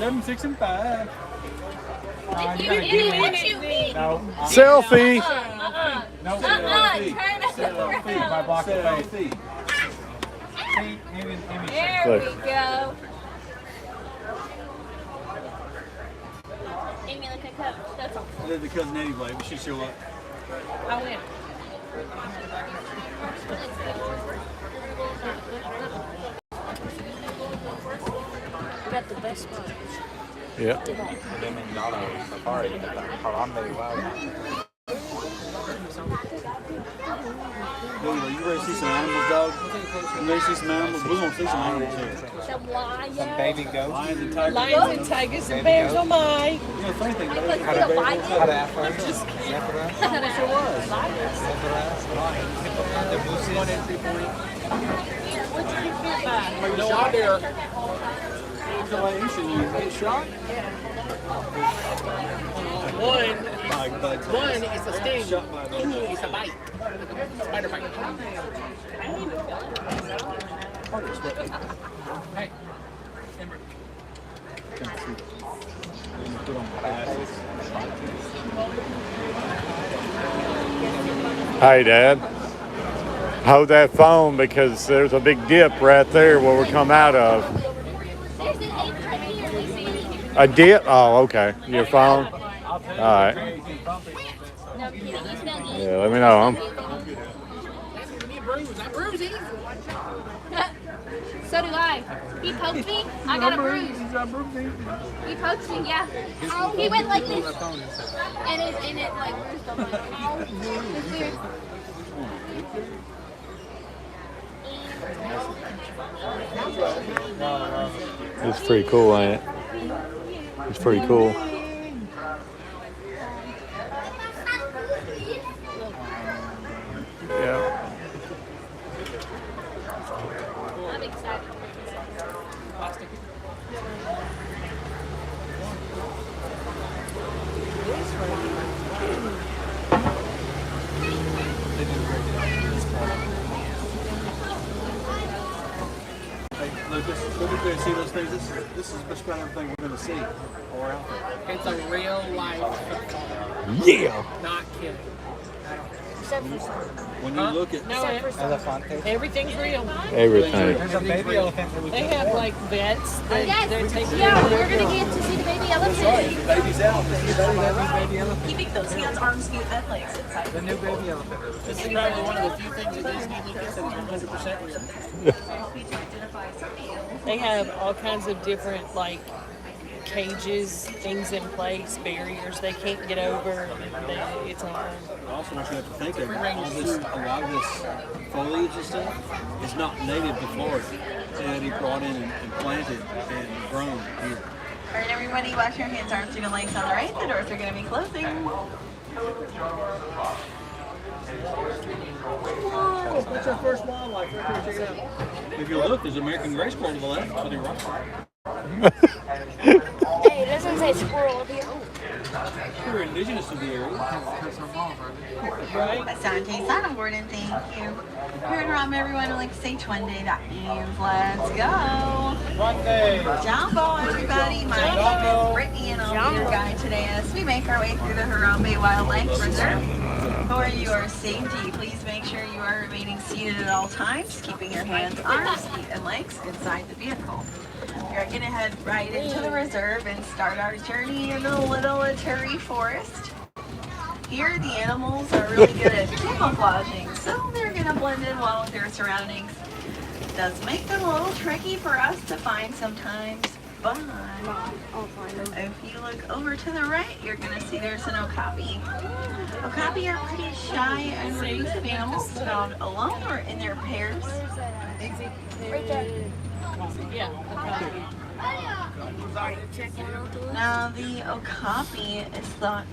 7, 6, and 5. No. Selfie. No. Selfie. My block of Selfie. There we go. Amy, look at cup. That's all. I did the cousin anyway, but she show up. I win. We got the best one. Yeah. You ready to see some animals, dog? You ready to see some animals? We're going to see some animals here. Some lions. Some baby goats. Lions and tigers. Lions and tigers and bears, oh my. You know, the funny thing about it, How to afro. I sure was. Shot there. you get shot? One One is a sting. It's a bite. Spider bite. Hey. Hey, Dad. Hold that phone because there's a big dip right there where we come out of. A dip? Oh, okay. Your phone? All right. Yeah, let me know. So do I. He poked me. I got a bruise. He poked me, yeah. He went like this. And it like bruised on my mouth. It's weird. It's pretty cool, ain't it? It's pretty cool. Yeah. I'm excited. Hey, Lucas, we're going to see those things. This is the kind of thing we're going to see all around there. It's a real life. Yeah. Not kidding. When you look at Everything's real. Everything. There's a baby elephant that we They have like vets that they're taking Yeah, we're going to get to see the baby elephant. the baby's out. baby elephant. Keeping those hands, arms, feet, and legs inside. The new baby elephant. This is probably one of the few things that Disney Lucas is 100% real. They have all kinds of different like cages, things in place, barriers they can't get over. It's on. I also want you to think of a lot of this foliage and stuff is not native to Florida. That he brought in and planted and grown here. All right, everybody, wash your hands, arms, feet, and legs on the right. The doors are going to be closing. Oh, that's our first wildlife. Right here, check it out. If you look, there's American gray squirrel to the left, to the right. Hey, it doesn't say squirrel up here. We're indigenous to the area. Right? Asante, sign on board, and thank you. Here in Rom, everyone would like to say Twende.Eve. Let's go. One day. Jumbo, everybody. My name is Brittany, and I'll be your guide today as we make our way through the Harambe Wildlife Reserve. For your safety, please make sure you are remaining seated at all times, keeping your hands, arms, feet, and legs inside the vehicle. We are going to head right into the reserve and start our journey in the Little Aturi Forest. Here, the animals are really good at camouflaging, so they're going to blend in well with their surroundings. It does make them a little tricky for us to find sometimes, but if you look over to the right, you're going to see there's an okapi. Okapi are pretty shy and reclusive animals found alone or in their pairs. Right there. Yeah. Now, the okapi is thought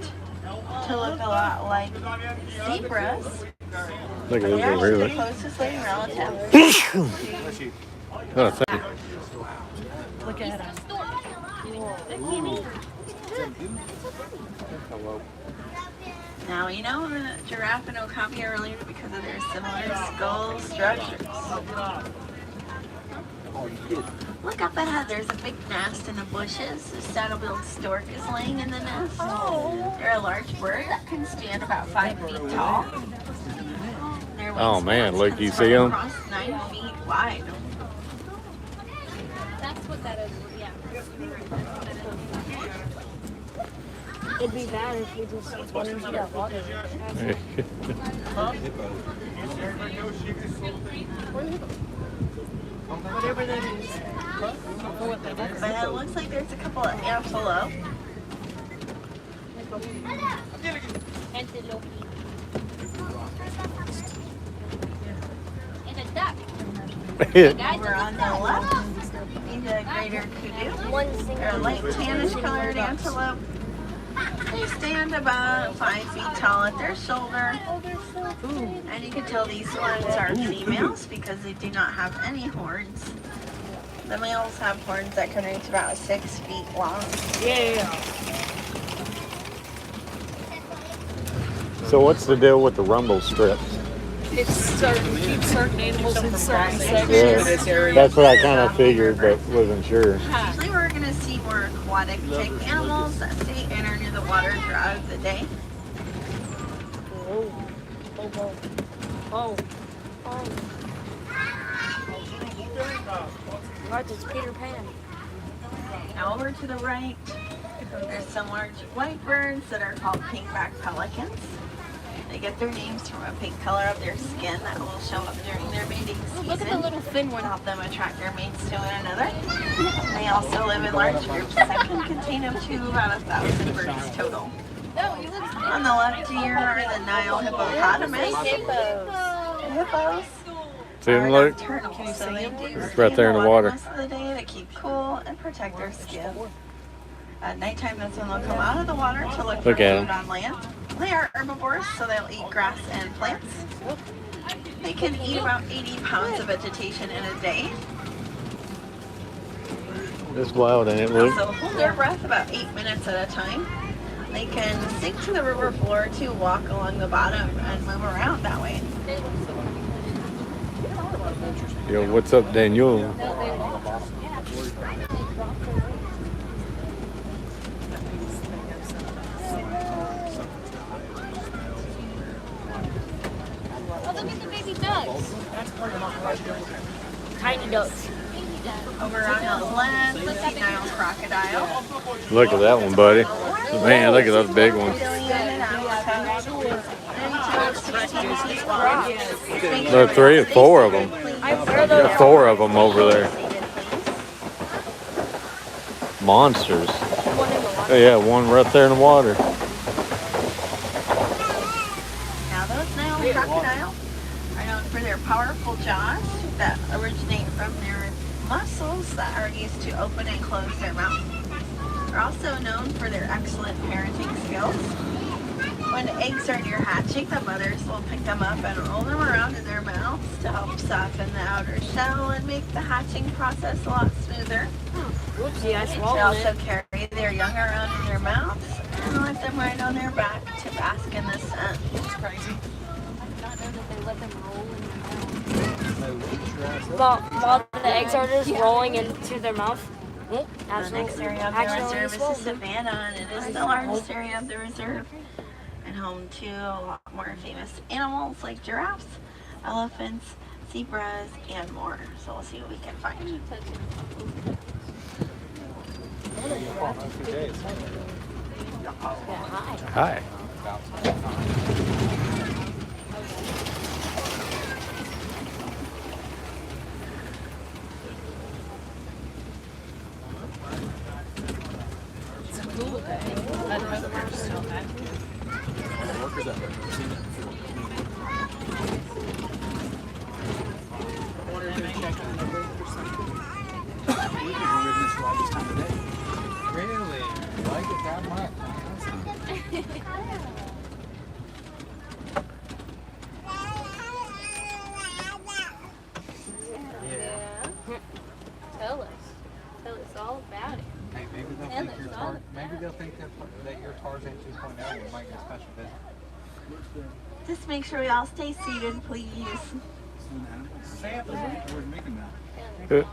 to look a lot like zebras. Look at They're this over actually here. the Look. closest living relative. Oh, thank you. Look at them. Now, you know the giraffe and okapi are related because of their similar skull structures. Look up ahead. There's a big nest in the bushes. The saddle-billed stork is laying in the nest. They're a large bird that can stand about 5 feet tall. Their Oh, man, wingspans look, can you spread see 'em? across 9 feet wide. That's what that is. Yeah. It'd be bad if we just went into that water. Whatever that is. But it looks like there's a couple of antelope. Antelope. And a duck. Guys, We're on the left. See the greater kudu. They're a light tannish colored antelope. They stand about 5 feet tall at their shoulder. And you can tell these ones are females because they do not have any horns. The males have horns that can reach about 6 feet long. Yeah. So what's the deal with the rumble strips? It's certain, keep certain animals in certain Yeah, sections. that's what I kind of figured, but wasn't sure. Usually we're going to see more aquatic type animals that stay in or near the water throughout the day. Oh. Right, it's Peter Pan. Now over to the right, there's some large white birds that are called pink-back pelicans. They get their names from a pink color of their skin that will show up during their mating season. Look at the little thin To one. help them attract their mates to one another. They also live in large groups that can contain up to about 1,000 birds total. No, you look On the left here are the Nile hippopotamus. Hippos See them, are look? nocturnal, so they do It's stay right there in the water. most of the day to keep cool and protect their skin. At nighttime, that's when they'll come out of the water to look for Look at food 'em. on land. They are herbivores, so they'll eat grass and plants. They can eat about 80 pounds of vegetation in a day. It's wild, ain't it, They Luke? also hold their breath about 8 minutes at a time. They can sink to the river floor to walk along the bottom and move around that way. Yo, what's up, Daniel? Oh, look at the baby ducks. Tiny ducks. Over on the left, we see Nile crocodile. Look at that one, buddy. Man, look at those big ones. There are 3 or 4 of them. There are 4 of them over there. Monsters. Oh, yeah, one right there in the water. Now those Nile crocodile are known for their powerful jaws that originate from their muscles that are used to open and close their mouth. They're also known for their excellent parenting skills. When eggs are near hatching, the mothers will pick them up and roll them around in their mouths to help soften the outer shell and make the hatching process a lot smoother. Whoopsie, I They swallowed also it. carry their young around in their mouths and let them ride on their back to bask in the sun. It's crazy. Not know that they let them roll in their mouth. While the eggs are just rolling into their mouth. The next area of the reserve is the savannah, and it is the largest area of the reserve and home to a lot more famous animals like giraffes, elephants, zebras, and more. So we'll see what we can find. Hi. It's a cool day. I don't know that we're still active. Workers out there. I've seen that before. We've been riding this ride this time of day. Really? You like it that much? Tell us. Tell us all about it. Hey, maybe they'll And think you're there's all- maybe they'll think that you're Tarzan 2.0 and we might get a special visit. Just make sure we all stay seated, please. Sam, We're making that. It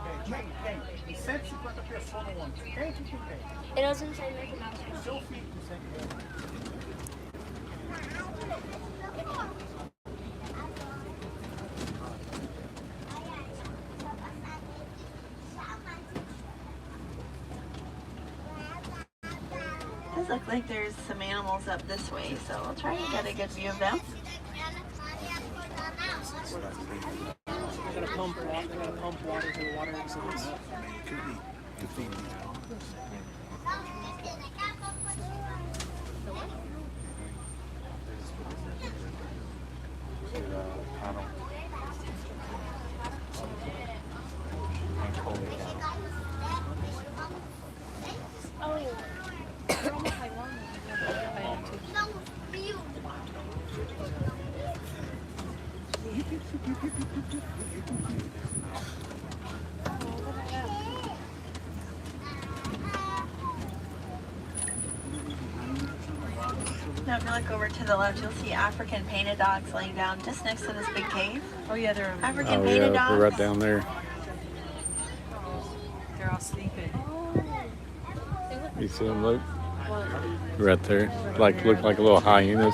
doesn't say Mickey Mouse. Does look like there's some animals up this way, so we'll try and get a good view of them. They're gonna pump water. They're gonna pump water to the water exits. Now if you look over to the left, you'll see African painted dogs laying down just next to this big cave. Oh yeah, they're African Oh painted yeah, dogs. we're right down there. they're all sleeping. You see them, Luke? Right there. Look like little hyenas.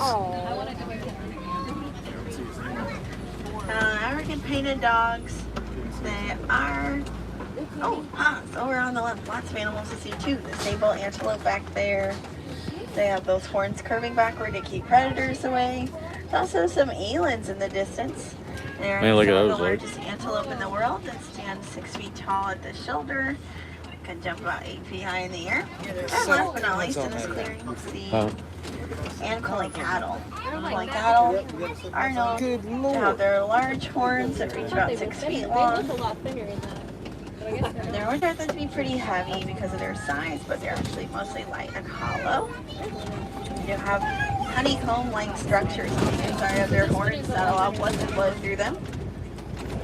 African painted dogs. They are. Oh, so we're on the left. Lots of animals to see too. The sable antelope back there. They have those horns curving backward to keep predators away. There's also some elands in the distance. They're Man, look at some of those, the Luke. largest antelope in the world that stand 6 feet tall at the shoulder. Can jump about 8 feet high in the air. And last but not least in this clearing, we'll see Ankole cattle. Ankole cattle are known to have their large horns that reach about 6 feet long. They're considered to be pretty heavy because of their size, but they're actually mostly light and hollow. They have honeycomb-like structures on the inside of their horns that allow blood to flow through them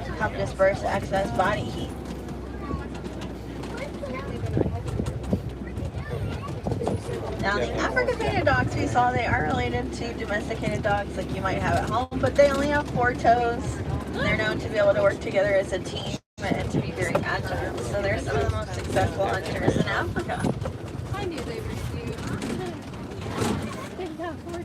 to help disperse excess body heat. Now the African painted dogs we saw, they are related to domesticated dogs like you might have at home, but they only have 4 toes. They're known to be able to work together as a team and to be very agile. So they're some of the most successful hunters in Africa. I knew they were cute. They've got 4 toes.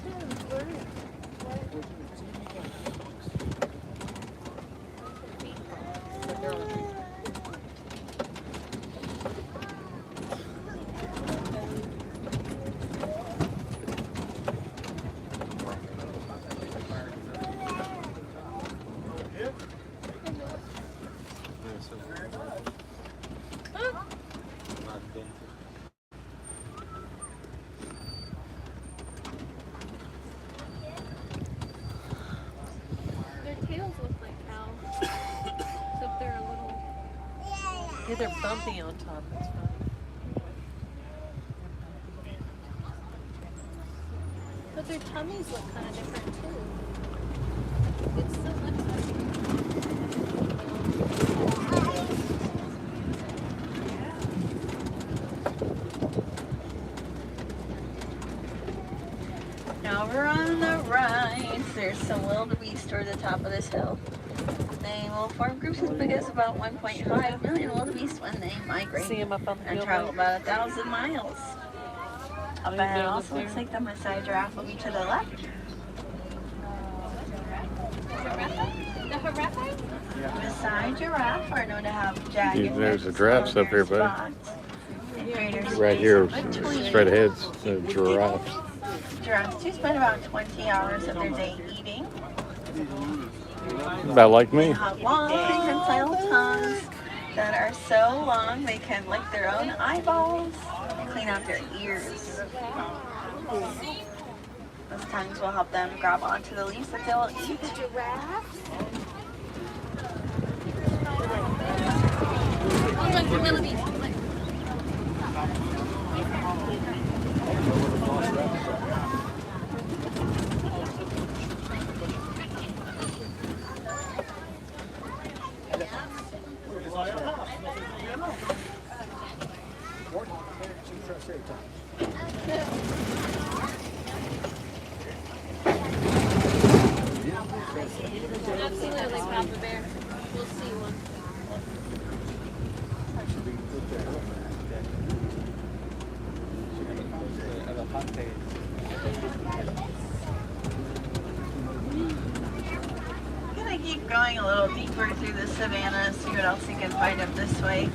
Their tails look like cows. Except they're a little. Yeah, they're bumpy on top. That's fine. But their tummies look kind of different too. It still looks like. Now over on the right, there's some wildebeest toward the top of this hill. They will form groups as big as about 1.5 million wildebeest when they migrate See them up on the and hill. travel about 1,000 miles. Up ahead down also there. looks like the Maasai giraffe will be to the left. The Harappa? Maasai giraffe are known to have jagged There's the lips giraffes on up here, their buddy. spots. And greater Right space here, in between. straight ahead, the giraffes. Giraffes do spend about 20 hours of their day eating. About like me. They have long, prehensile tongues that are so long they can lick their own eyeballs and clean out their ears. Those tongues will help them grab onto the leaves that they will eat. Oh, look, the wildebeest. Look. Absolutely, Papa Bear. We'll see one. Gonna keep going a little deeper through the savannah, see what else you can find up this way.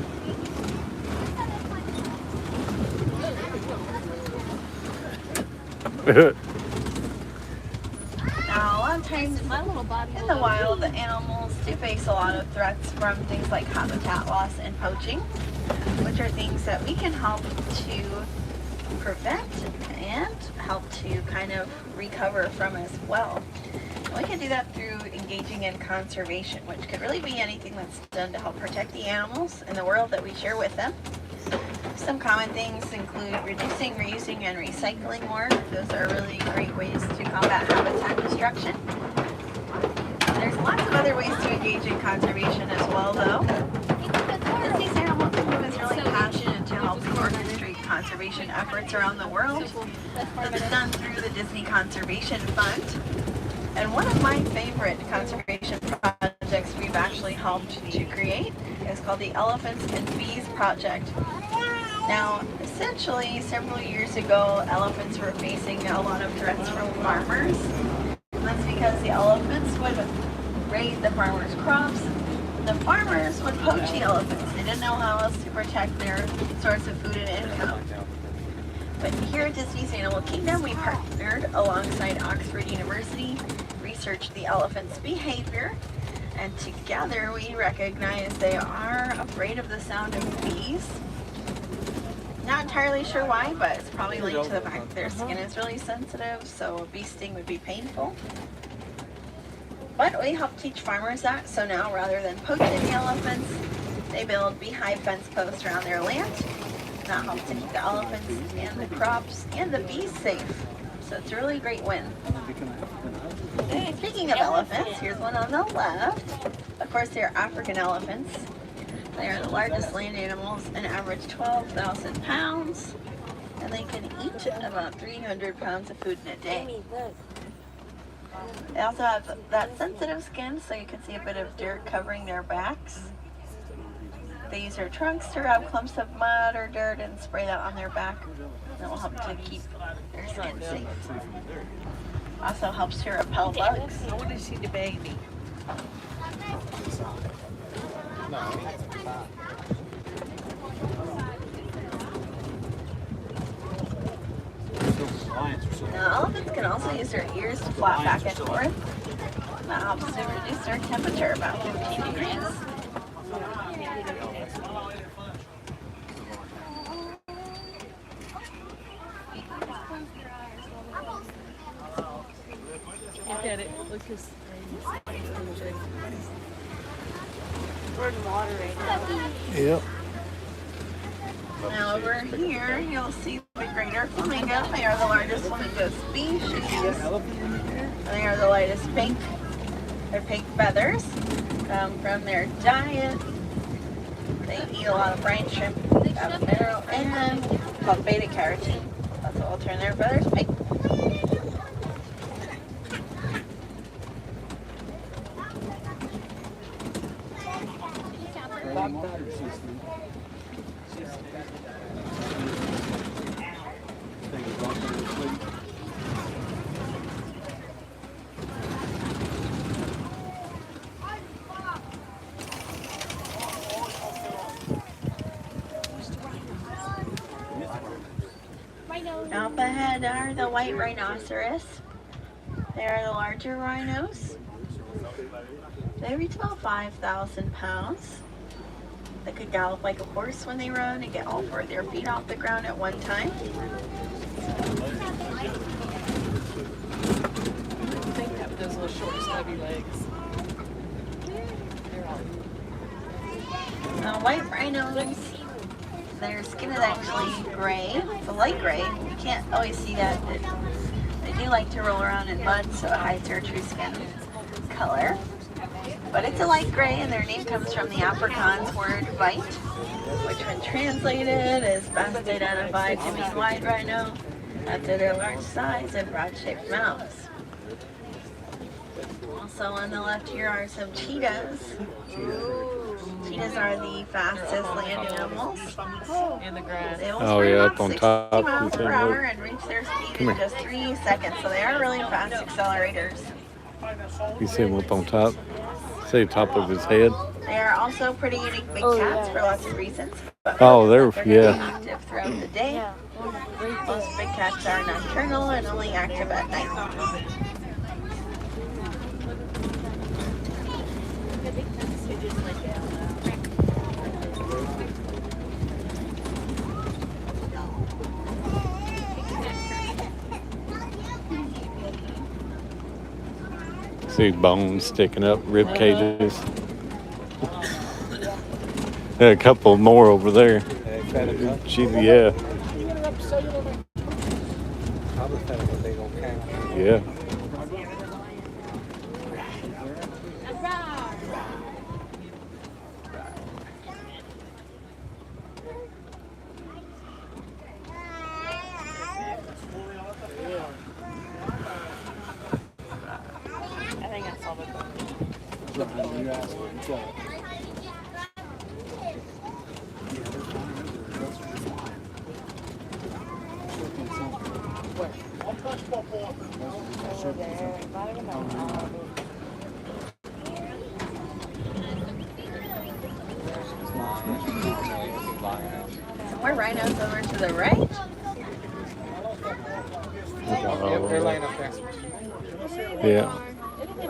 Now, a lot of times My little body. in the wild, the animals do face a lot of threats from things like habitat loss and poaching, which are things that we can help to prevent and help to kind of recover from as well. And we can do that through engaging in conservation, which could really be anything that's done to help protect the animals and the world that we share with them. Some common things include reducing, reusing, and recycling more. Those are really great ways to combat habitat destruction. There's lots of other ways to engage in conservation as well, though. Disney's Animal Kingdom is really passionate to helping orchestrate conservation efforts around the world. It's done through the Disney Conservation Fund. And one of my favorite conservation projects we've actually helped to create is called the Elephants and Bees Project. Now, essentially, several years ago, elephants were facing a lot of threats from farmers. And that's because the elephants would raid the farmers' crops. The farmers would poach the elephants. They didn't know how else to protect their source of food and income. But here at Disney's Animal Kingdom, we partnered alongside Oxford University, researched the elephants' behavior, and together we recognize they are afraid of the sound of bees. Not entirely sure why, but it's probably linked to the fact that their skin is really sensitive, so a bee sting would be painful. But we help teach farmers that, so now rather than poaching the elephants, they build beehive fence posts around their land. That helps to keep the elephants and the crops and the bees safe. So it's a really great win. Speaking of elephants, here's one on the left. Of course, they're African elephants. They are the largest land animals and average 12,000 pounds. And they can eat about 300 pounds of food in a day. They also have that sensitive skin, so you can see a bit of dirt covering their backs. They use their trunks to grab clumps of mud or dirt and spray that on their back. That will help to keep their skin safe. Also helps to repel bugs. I want to see the baby. Now, elephants can also use their ears to flap back and forth. That helps to reduce their temperature about 15 degrees. Look at it. Look at his Yep. Now over here, you'll see the greater flamingo. They are the largest flamingo species. They are the lightest pink. Their pink feathers come from their diet. They eat a lot of brine shrimp, have mineral in them called beta carotene. That's what will turn their feathers pink. Up ahead are the white rhinoceros. They are the larger rhinos. They reach about 5,000 pounds. They could gallop like a horse when they run and get all four of their feet off the ground at one time. I think that with those little short, stubby legs. Now, white rhinos, their skin is actually gray. It's a light gray. You can't always see that. They do like to roll around in mud, so it hides their true skin color. But it's a light gray, and their name comes from the Afrikaans word white, which when translated is best identified to mean wide rhino after their large size and broad-shaped mouths. Also on the left here are some cheetahs. Cheetahs are the fastest land animals. In the grass. They will Oh, sprint yeah, about up on 60 top, you miles can per look. hour and reach their speed in just 3 seconds. So they are really fast accelerators. You see him up on top? See the top of his head? They are also pretty unique big cats for lots of reasons. But Oh, they're they're, gonna be yeah. active throughout the day. Most big cats are nocturnal and only active at night. See bones sticking up, rib cages. A couple more over there. They fed them up. Gee, yeah, Probably fed them a big old cow. yeah. I think I saw the Some more rhinos over to the right. They're laying up there. Yeah.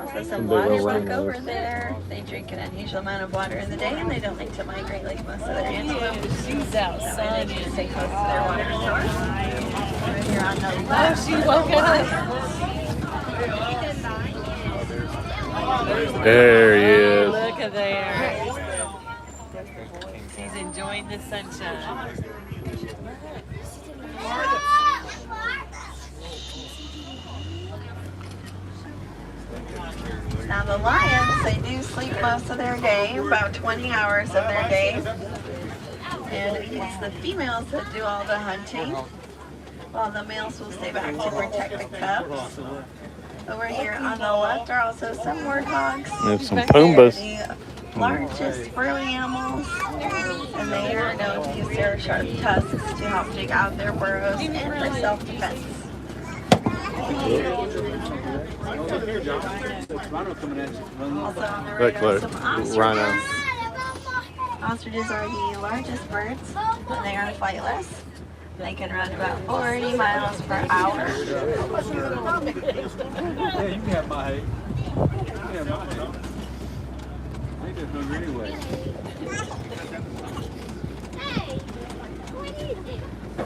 Also some Big water old buck rhinos. over there. They drink an unusual amount of water in the day and they don't like to migrate like most of their antelope. She's out That way they sunning. can stay close to their water source. Right here on the Oh, left. she woke up. There he is. Look at there. She's enjoying the sunshine. Now the lions, they do sleep most of their day, about 20 hours of their day. And it's the females that do all the hunting, while the males will stay back to protect the cubs. Over here on the left are also some warthogs. There's some They're Pumbas. the largest burrowing animals, and they are known to use their sharp tusks to help dig out their burrows and for self-defense. Rhino coming at you. Run Also on the Look, right are look, some ostriches. rhino. Ostriches are the largest birds, and they are flightless. They can run about 40 miles per hour. Yeah, you can have my hay. You can have my hay. I ain't just hungry anyway.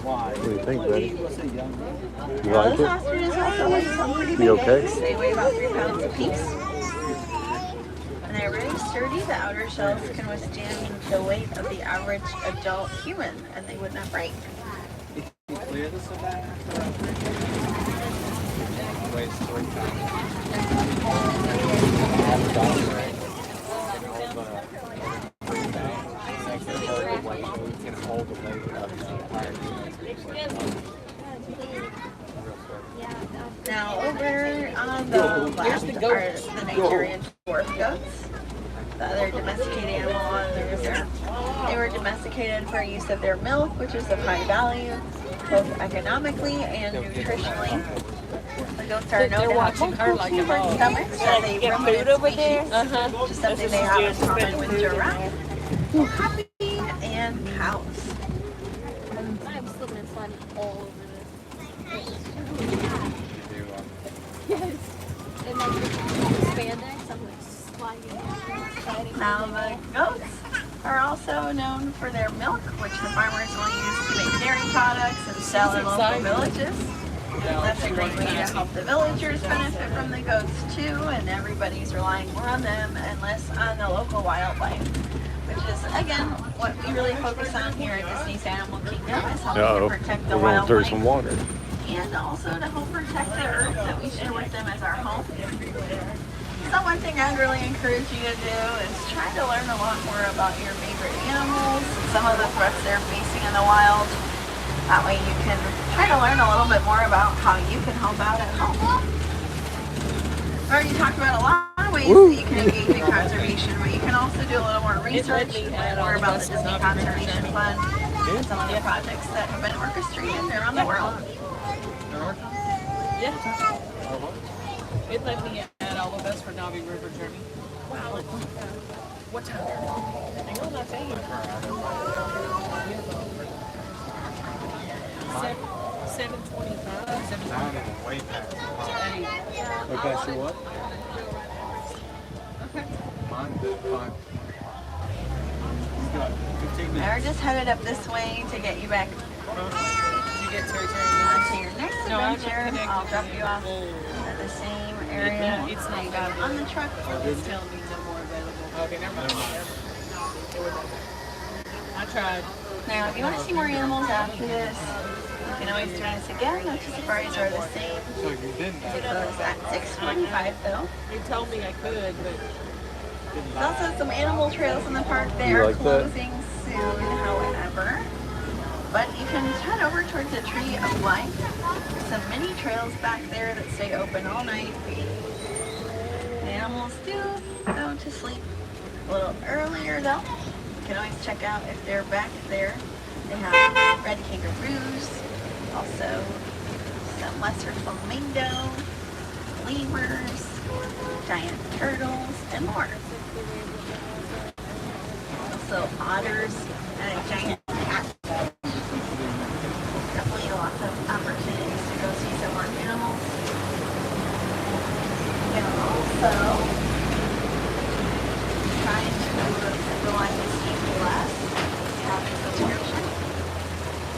Why? What do you think, buddy? What's a young man? You Now, like those it? ostriches also weigh some pretty You big okay? eggs. They weigh about 3 pounds apiece. And they're really sturdy. The outer shells can withstand the weight of the average adult human, and they would not break. Clear this about? Weighs 3 pounds. Can hold the weight of the entire Now, over on the left are the Nigerian dwarf goats, the other domesticated animal on the reserve. They were domesticated for use of their milk, which is of high value, both economically and nutritionally. The goats are known to have human stomachs as a primitive species, which is something they have in common with giraffe, and cows. I'm slipping and sliding all over this. Yes. And like spandex, I'm like sliding. Now the goats are also known for their milk, which the farmers will use to make dairy products and sell in local villages. That's a great way to help the villagers benefit from the goats too, and everybody's relying more on them and less on the local wildlife, which is again what we really focus on here at Disney's Animal Kingdom, is helping Uh-oh. to protect the We're going through some wildlife water. and also to help protect the earth that we share with them as our home. So one thing I'd really encourage you to do is try to learn a lot more about your favorite animals, some of the threats they're facing in the wild. That way you can try to learn a little bit more about how you can help out at home. We already talked about a lot of ways that you can engage in conservation, but you can also do a little more research, learn more about the Disney Conservation Fund, and some of the projects that have been orchestrated around the world. Yeah. It let me add all of us for Navi River Journey. Wow. What time? Hang on, I'll tell you. 7:25. 7:25. Way past. Way past your what? Mine is 5. You've got 15 Now minutes. we're just headed up this way to get you back Did you get Terry? onto your next No, I'm not adventure. connected. I'll drop you off at the same area It's not you got on the truck. It's telling me no more available. Okay, never mind. I tried. Now, if you want to see more animals after this, you can always join us again. The safaris are the same. So you didn't. It was at 6:45 though. They told me I could, but There's also some animal trails in the park. They You are like that? closing soon, however. But you can head over towards the Tree of Life. Some mini trails back there that stay open all night. The animals do go to sleep a little earlier though. You can always check out if they're back there. They have red kangaroos, also some lesser flamingo, lemurs, giant turtles, and more. Also otters and a giant cat. Definitely lots of opportunities to go see some more animals. You can also try to utilize the Disney Plus. You have a subscription.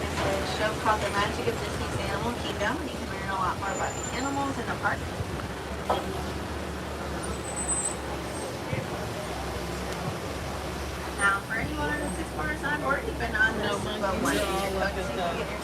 It's a show called The Magic of Disney's Animal Kingdom. You can learn a lot more about the animals in the park. Now, for anyone on the 6 bars on board, you've been on this boat once. You can go to get your